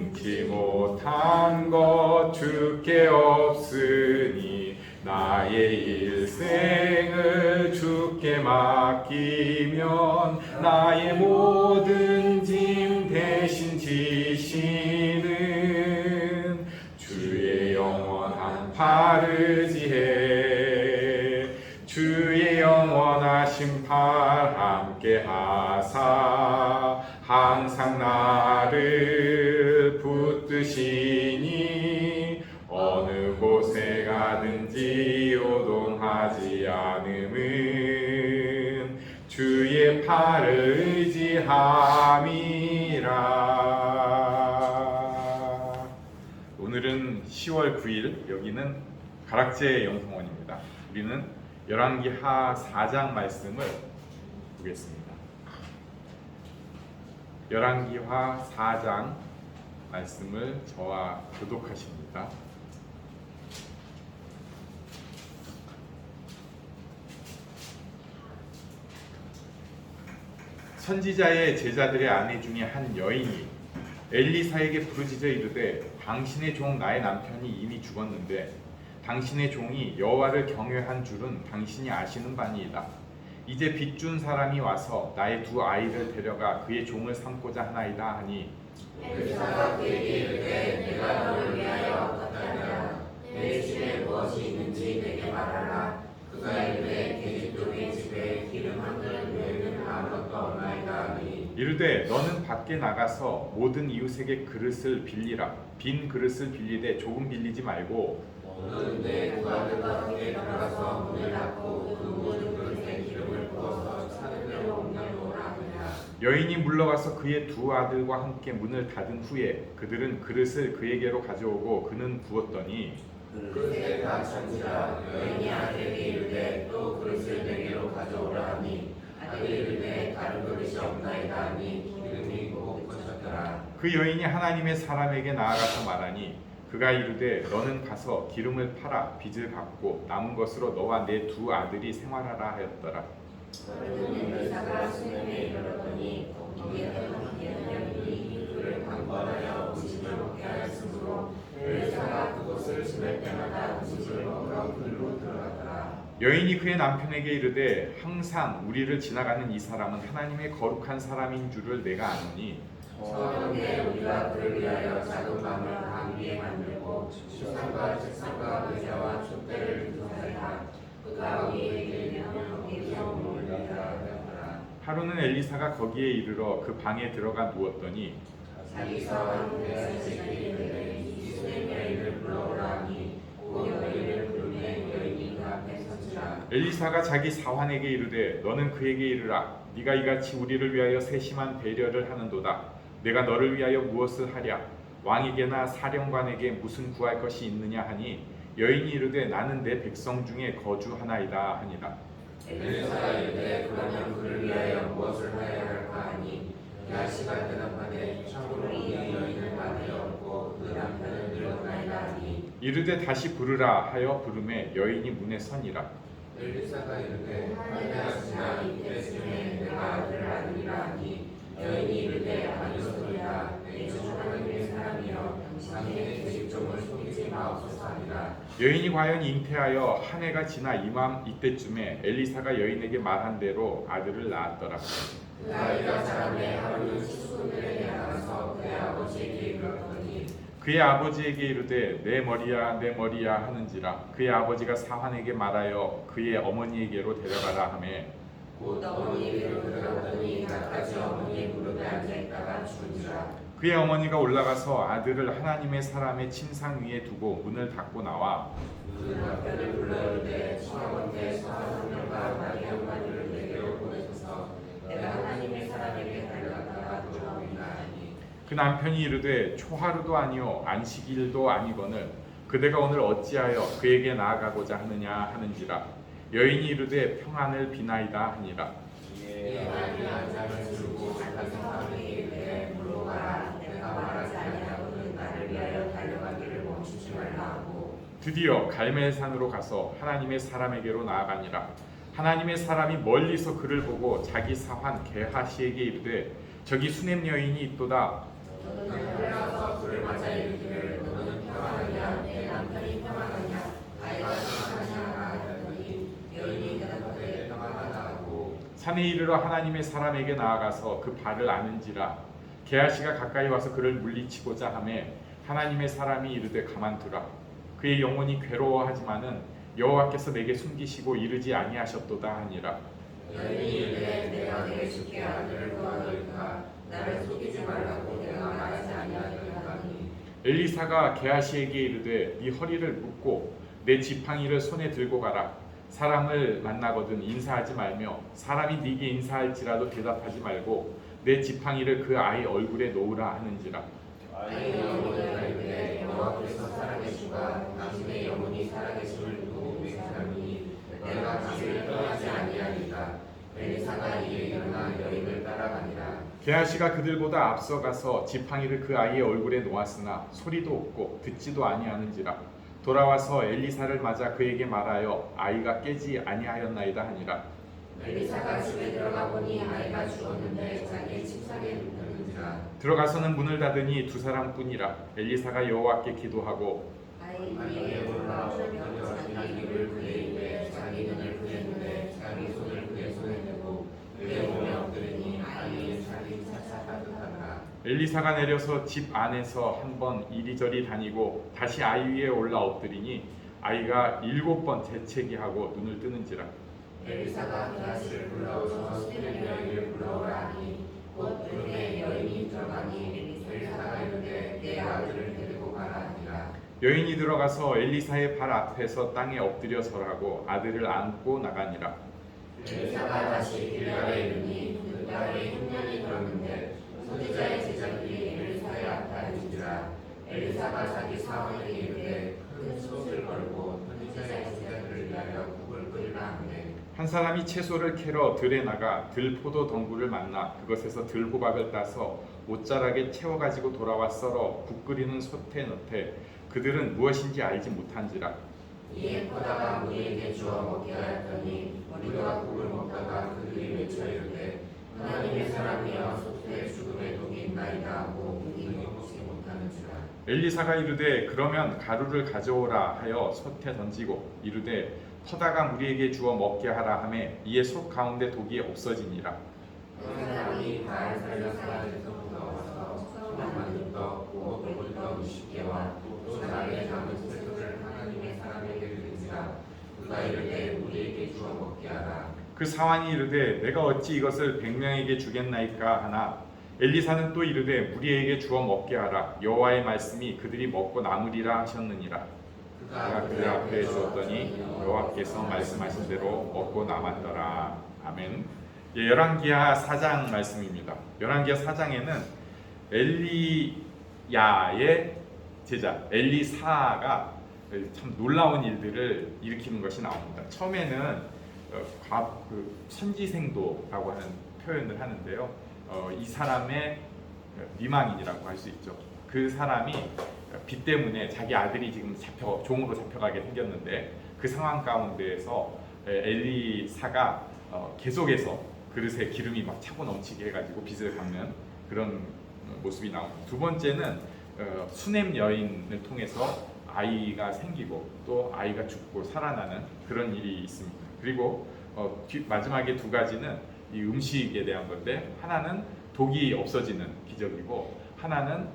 능치 못한 것 주께 없으니 나의 일생을 주께 맡기면 나의 모든 짐 대신 지시는 주의 영원한 팔을 지해 주의 영원하신 팔 함께 하사 항상 나를 붙드시니 어느 곳에 가든지 요동하지 않음은 주의 팔을 의지함이라. 오늘은 10월 9일, 여기는 가락제 영성원입니다. 우리는 열왕기하 4장 말씀을 보겠습니다. 열왕기하 4장 말씀을 저와 교독하십니다. 선지자의 제자들의 아내 중에 한 여인이 엘리사에게 부르짖어 이르되 당신의 종 나의 남편이 이미 죽었는데 당신의 종이 여호와를 경외한 줄은 당신이 아시는 바니이다. 이제 빚준 사람이 와서 나의 두 아이를 데려가 그의 종을 삼고자 하나이다 하니 엘리사가 그에게 이르되 내가 너를 위하여 어떠하냐 내 집에 무엇이 있는지 내게 말하라. 그가 이르되 계집종의 집에 기름 한 그릇 외에는 아무것도 없나이다 하니 이르되 너는 밖에 나가서 모든 이웃에게 그릇을 빌리라. 빈 그릇을 빌리되 조금 빌리지 말고 너는 내 두 아들과 함께 들어가서 문을 닫고 그 모든 그릇에 기름을 부어서 차는 대로 옮겨놓으라 하니라. 여인이 물러가서 그의 두 아들과 함께 문을 닫은 후에 그들은 그릇을 그에게로 가져오고 그는 부었더니 그릇에 다 찬지라. 여인이 아들에게 이르되 또 그릇을 내게로 가져오라 하니 아들이 이르되 다른 그릇이 없나이다 하니 기름이 꼭 그쳤더라. 그 여인이 하나님의 사람에게 나아가서 말하니 그가 이르되 너는 가서 기름을 팔아 빚을 갚고 남은 것으로 너와 내 두 아들이 생활하라 하였더라. 그러는 엘리사가 수nem에 이르렀더니 거기에 있는 여인이 그를 강권하여 음식을 먹게 하였으므로 엘리사가 그곳을 지날 때마다 음식을 먹으러 그리로 들어갔더라. 여인이 그의 남편에게 이르되 항상 우리를 지나가는 이 사람은 하나님의 거룩한 사람인 줄을 내가 아노니 청하건대 우리가 그를 위하여 작은 방을 방 위에 만들고 주상과 책상과 의자와 촛대를 두사이다. 그가 거기에 이르면 거기서 몸을 내라 하였더라. 하루는 엘리사가 거기에 이르러 그 방에 들어가 누웠더니 자기 사원 대사에게 이르되 이 수냄 여인을 불러오라 하니 곧 여인을 부르매 여인이 그 앞에 서지라. 엘리사가 자기 사환에게 이르되 너는 그에게 이르라. 네가 이같이 우리를 위하여 세심한 배려를 하는도다. 내가 너를 위하여 무엇을 하랴? 왕에게나 사령관에게 무슨 구할 것이 있느냐 하니 여인이 이르되 나는 내 백성 중에 거주하나이다 하니라. 엘리사가 이르되 그러면 그를 위하여 무엇을 하여야 할까 하니 야시가 대답하되 참으로 이 여인을 아들이 없고 그 남편은 늙었나이다 하니 이르되 다시 부르라 하여 부르매 여인이 문에 서니라. 엘리사가 이르되 하나님이시나 이때쯤에 내가 아들을 아느니라 하니 여인이 이르되 아니소이다. 내 주 하나님의 사람이여 당신의 계집종을 속이지 마옵소서 하니라. 여인이 과연 잉태하여 한 해가 지나 이때쯤에 엘리사가 여인에게 말한 대로 아들을 낳았더라. 그 아이가 자라매 하루는 식구들에게 나가서 그의 아버지에게 이르렀더니 그의 아버지에게 이르되 내 머리야 하는지라. 그의 아버지가 사환에게 말하여 그의 어머니에게로 데려가라 하매 곧 어머니에게로 들어갔더니 나까지 어머니의 무릎에 앉아있다가 죽은지라. 그의 어머니가 올라가서 아들을 하나님의 사람의 침상 위에 두고 문을 닫고 나와 그 남편을 불러 이르되 청하건대 서한명과 마리아 마리를 내게로 보내소서. 내가 하나님의 사람에게 달려갔다가 돌아오리라 하니 그 남편이 이르되 초하루도 아니요 안식일도 아니거늘 그대가 오늘 어찌하여 그에게 나아가고자 하느냐 하는지라. 여인이 이르되 평안을 비나이다 하니라. 이 아들이 안장을 주고 작은 사람에게 이르되 물러가라. 내가 말하지 아니하고는 나를 위하여 달려가기를 멈추지 말라 하고 드디어 갈멜산으로 가서 하나님의 사람에게로 나아가니라. 하나님의 사람이 멀리서 그를 보고 자기 사환 게하시에게 이르되 저기 수냄 여인이 있도다. 너는 올라가서 그를 산에 이르러 하나님의 사람에게 나아가서 그 발을 아는지라. 게하시가 가까이 와서 그를 물리치고자 하매 하나님의 사람이 이르되 가만두라. 그의 영혼이 괴로워하지만은 여호와께서 내게 숨기시고 이르지 아니하셨도다 하니라. 여인이 이르되 내가 내게 주께 아들을 구하노이까 나를 속이지 말라고 내가 말하지 아니하였나니. 엘리사가 게하시에게 이르되 네 허리를 묶고 내 지팡이를 손에 들고 가라. 사람을 만나거든 인사하지 말며 사람이 네게 인사할지라도 대답하지 말고 내 지팡이를 그 아이 얼굴에 놓으라 하는지라. 아이의 영혼이 이르되 여호와께서 살아계시고 당신의 영혼이 살아계심을 두고 맹세하니 내가 당신을 떠나지 아니하리다. 엘리사가 이에 일어나 여인을 따라가니라. 게하시가 그들보다 앞서가서 지팡이를 그 아이의 얼굴에 놓았으나 소리도 없고 듣지도 아니하는지라. 돌아와서 엘리사를 맞아 그에게 말하여 아이가 깨지 아니하였나이다 하니라. 엘리사가 집에 들어가 보니 아이가 죽었는데 자기의 침상에 눕혔는지라. 들어가서는 문을 닫으니 두 사람뿐이라. 엘리사가 여호와께 기도하고 아이에 올라 자기 입을 그의 입에 자기 눈을 그의 눈에 자기 손을 그의 손에 대고 그의 몸에 엎드리니 아이의 살이 차차 따뜻하더라. 엘리사가 내려서 집 안에서 한 번 이리저리 다니고 다시 아이 위에 올라 엎드리니 아이가 7번 재채기하고 눈을 뜨는지라. 엘리사가 게하시를 불러서 수면 여인을 불러오라 하니 곧 부름에 여인이 들어가니 엘리사가 이르되 내 아들을 데리고 가라 하니라. 여인이 들어가서 엘리사의 발 앞에서 땅에 엎드려 설하고 아들을 안고 나가니라. 엘리사가 다시 길갈에 이르니 그 딸의 흉년이 들었는데 선지자의 제자들이 엘리사의 앞에 앉은지라. 엘리사가 자기 사원에게 이르되 큰 솥을 걸고 선지자의 제자들을 위하여 국을 끓이라 하매 한 사람이 채소를 캐러 들에 나가 들포도 덩굴을 만나 그것에서 들호박을 따서 옷자락에 채워 가지고 돌아와 썰어 국 끓이는 솥에 넣되 그들은 무엇인지 알지 못한지라. 이에 퍼다가 우리에게 주어 먹게 하였더니 우리가 국을 먹다가 그들이 외쳐 이르되 하나님의 사람이여 솥에 죽음의 독이 있나이다 하고 우리는 먹지 못하는지라. 엘리사가 이르되 그러면 가루를 가져오라 하여 솥에 던지고 이르되 퍼다가 우리에게 주어 먹게 하라 하매 이에 솥 가운데 독이 없어지니라. 그 사람이 바알 살려서 나와서 처음 만든 떡, 오골떡 20개와 또 자기의 남은 채소를 하나님의 사람에게 드린지라. 그가 이르되 우리에게 주어 먹게 하라. 그 사환이 이르되 내가 어찌 이것을 100명에게 주겠나이까 하나 엘리사는 또 이르되 무리에게 주어 먹게 하라. 여호와의 말씀이 그들이 먹고 남으리라 하셨느니라. 그가 그들 앞에 주었더니 여호와께서 말씀하신 대로 먹고 남았더라. 아멘. 열왕기하 4장 말씀입니다. 열왕기하 4장에는 엘리야의 제자 엘리사가 참 놀라운 일들을 일으키는 것이 나옵니다. 처음에는 선지생도라고 하는 표현을 하는데요. 이 사람의 미망인이라고 할 수 있죠. 그 사람이 빚 때문에 자기 아들이 지금 종으로 잡혀가게 생겼는데 그 상황 가운데에서 엘리사가 계속해서 그릇에 기름이 막 차고 넘치게 해가지고 빚을 갚는 그런 모습이 나옵니다. 두 번째는 수넴 여인을 통해서 아이가 생기고 또 아이가 죽고 살아나는 그런 일이 있습니다. 그리고 마지막에 두 가지는 이 음식에 대한 건데 하나는 독이 없어지는 기적이고 하나는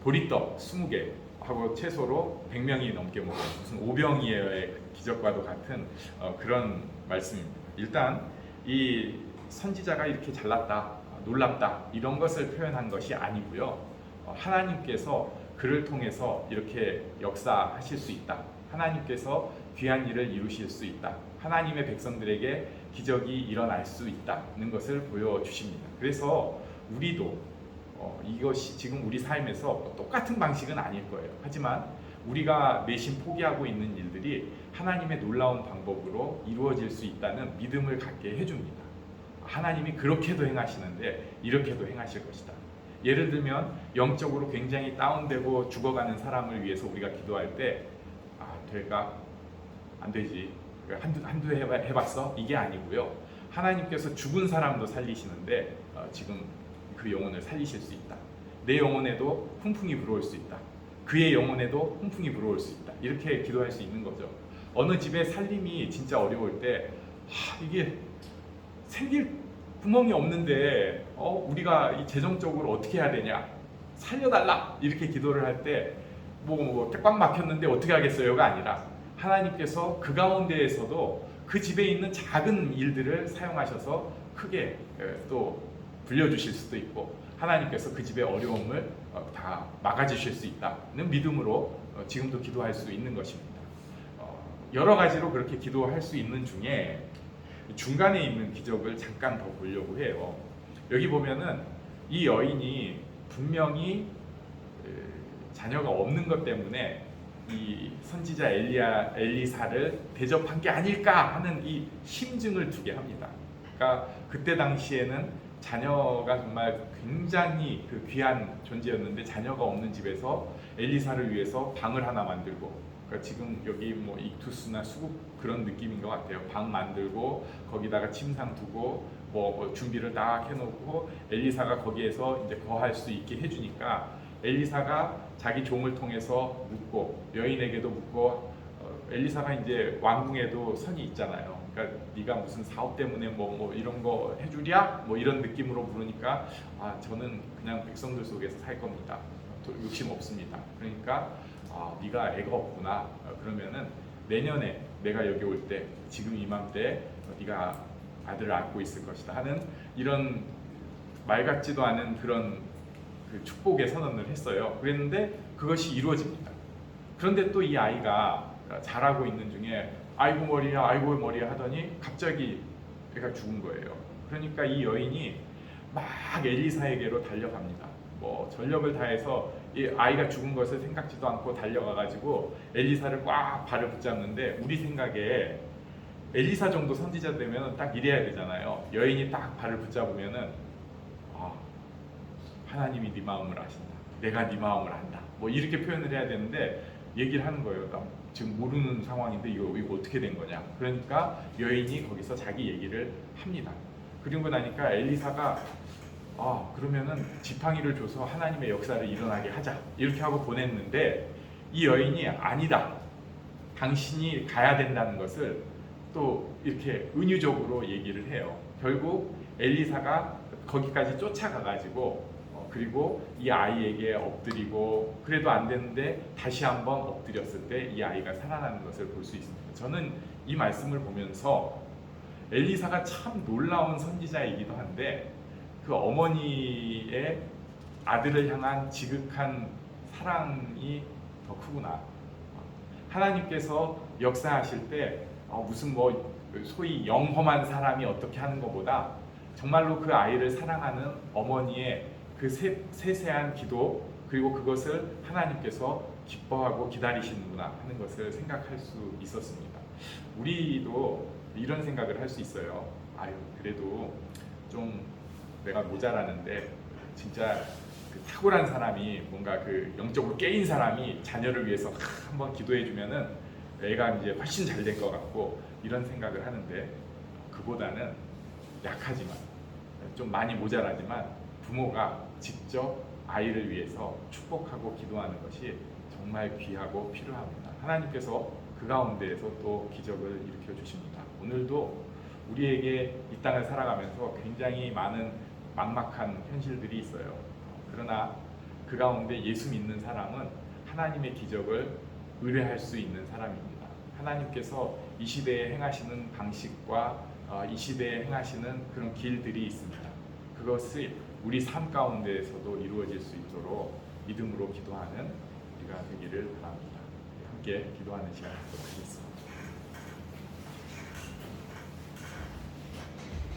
보리떡 20개 하고 채소로 100명이 넘게 먹은 무슨 오병이어의 기적과도 같은 그런 말씀입니다. 일단 이 선지자가 이렇게 잘났다, 놀랍다 이런 것을 표현한 것이 아니고요. 하나님께서 그를 통해서 이렇게 역사하실 수 있다. 하나님께서 귀한 일을 이루실 수 있다. 하나님의 백성들에게 기적이 일어날 수 있다는 것을 보여주십니다. 그래서 우리도 이것이 지금 우리 삶에서 똑같은 방식은 아닐 거예요. 하지만 우리가 내심 포기하고 있는 일들이 하나님의 놀라운 방법으로 이루어질 수 있다는 믿음을 갖게 해줍니다. 하나님이 그렇게도 행하시는데 이렇게도 행하실 것이다. 예를 들면 영적으로 굉장히 다운되고 죽어가는 사람을 위해서 우리가 기도할 때 될까? 안 되지. 한두 해봤어? 이게 아니고요. 하나님께서 죽은 사람도 살리시는데 지금 그 영혼을 살리실 수 있다. 내 영혼에도 훈풍이 불어올 수 있다. 그의 영혼에도 훈풍이 불어올 수 있다. 이렇게 기도할 수 있는 거죠. 어느 집에 살림이 진짜 어려울 때 이게 생길 구멍이 없는데 우리가 이 재정적으로 어떻게 해야 되냐, 살려달라 이렇게 기도를 할 때 뭐 꽉 막혔는데 어떻게 하겠어요가 아니라 하나님께서 그 가운데에서도 그 집에 있는 작은 일들을 사용하셔서 크게 또 불려주실 수도 있고, 하나님께서 그 집의 어려움을 다 막아주실 수 있다는 믿음으로 지금도 기도할 수 있는 것입니다. 여러 가지로 그렇게 기도할 수 있는 중에 중간에 있는 기적을 잠깐 더 보려고 해요. 여기 보면은 이 여인이 분명히 자녀가 없는 것 때문에 이 선지자 엘리사를 대접한 게 아닐까 하는 이 심증을 두게 합니다. 그러니까 그때 당시에는 자녀가 정말 굉장히 그 귀한 존재였는데, 자녀가 없는 집에서 엘리사를 위해서 방을 하나 만들고, 그러니까 지금 여기 뭐 익투스나 수국 그런 느낌인 것 같아요. 방 만들고 거기다가 침상 두고 뭐 준비를 딱 해놓고 엘리사가 거기에서 이제 거할 수 있게 해주니까, 엘리사가 자기 종을 통해서 묻고 여인에게도 묻고, 엘리사가 이제 왕궁에도 선이 있잖아요. 그러니까 네가 무슨 사업 때문에 뭐 이런 거 해주랴? 뭐 이런 느낌으로 물으니까, 저는 그냥 백성들 속에서 살 겁니다. 욕심 없습니다. 그러니까 네가 애가 없구나. 그러면은 내년에 내가 여기 올 때 지금 이맘때 네가 아들을 안고 있을 것이다 하는 이런 말 같지도 않은 그런 그 축복의 선언을 했어요. 그랬는데 그것이 이루어집니다. 그런데 또 이 아이가 자라고 있는 중에 아이고 머리야 아이고 머리야 하더니 갑자기 애가 죽은 거예요. 그러니까 이 여인이 막 엘리사에게로 달려갑니다. 뭐 전력을 다해서 이 아이가 죽은 것을 생각지도 않고 달려가가지고 엘리사를 꽉 발을 붙잡는데, 우리 생각에 엘리사 정도 선지자 되면 딱 이래야 되잖아요. 여인이 딱 발을 붙잡으면은 하나님이 네 마음을 아신다, 내가 네 마음을 안다, 뭐 이렇게 표현을 해야 되는데 얘기를 하는 거예요. 나 지금 모르는 상황인데 이거 어떻게 된 거냐. 그러니까 여인이 거기서 자기 얘기를 합니다. 그리고 나니까 엘리사가 그러면은 지팡이를 줘서 하나님의 역사를 일어나게 하자 이렇게 하고 보냈는데, 이 여인이 아니다, 당신이 가야 된다는 것을 또 이렇게 은유적으로 얘기를 해요. 결국 엘리사가 거기까지 쫓아가가지고 그리고 이 아이에게 엎드리고, 그래도 안 되는데 다시 한번 엎드렸을 때 이 아이가 살아나는 것을 볼 수 있습니다. 저는 이 말씀을 보면서 엘리사가 참 놀라운 선지자이기도 한데, 그 어머니의 아들을 향한 지극한 사랑이 더 크구나. 하나님께서 역사하실 때 무슨 뭐 소위 영험한 사람이 어떻게 하는 것보다 정말로 그 아이를 사랑하는 어머니의 그 세세한 기도, 그리고 그것을 하나님께서 기뻐하고 기다리시는구나 하는 것을 생각할 수 있었습니다. 우리도 이런 생각을 할 수 있어요. 그래도 좀 내가 모자라는데, 진짜 그 탁월한 사람이, 뭔가 그 영적으로 깨인 사람이 자녀를 위해서 한번 기도해주면은 애가 이제 훨씬 잘 될 것 같고, 이런 생각을 하는데, 그보다는 약하지만 좀 많이 모자라지만 부모가 직접 아이를 위해서 축복하고 기도하는 것이 정말 귀하고 필요합니다. 하나님께서 그 가운데에서 또 기적을 일으켜 주십니다. 오늘도 우리에게 이 땅을 살아가면서 굉장히 많은 막막한 현실들이 있어요. 그러나 그 가운데 예수 믿는 사람은 하나님의 기적을 의뢰할 수 있는 사람입니다. 하나님께서 이 시대에 행하시는 방식과 이 시대에 행하시는 그런 길들이 있습니다. 그것이 우리 삶 가운데에서도 이루어질 수 있도록 믿음으로 기도하는 우리가 되기를 바랍니다. 함께 기도하는 시간 갖도록 하겠습니다.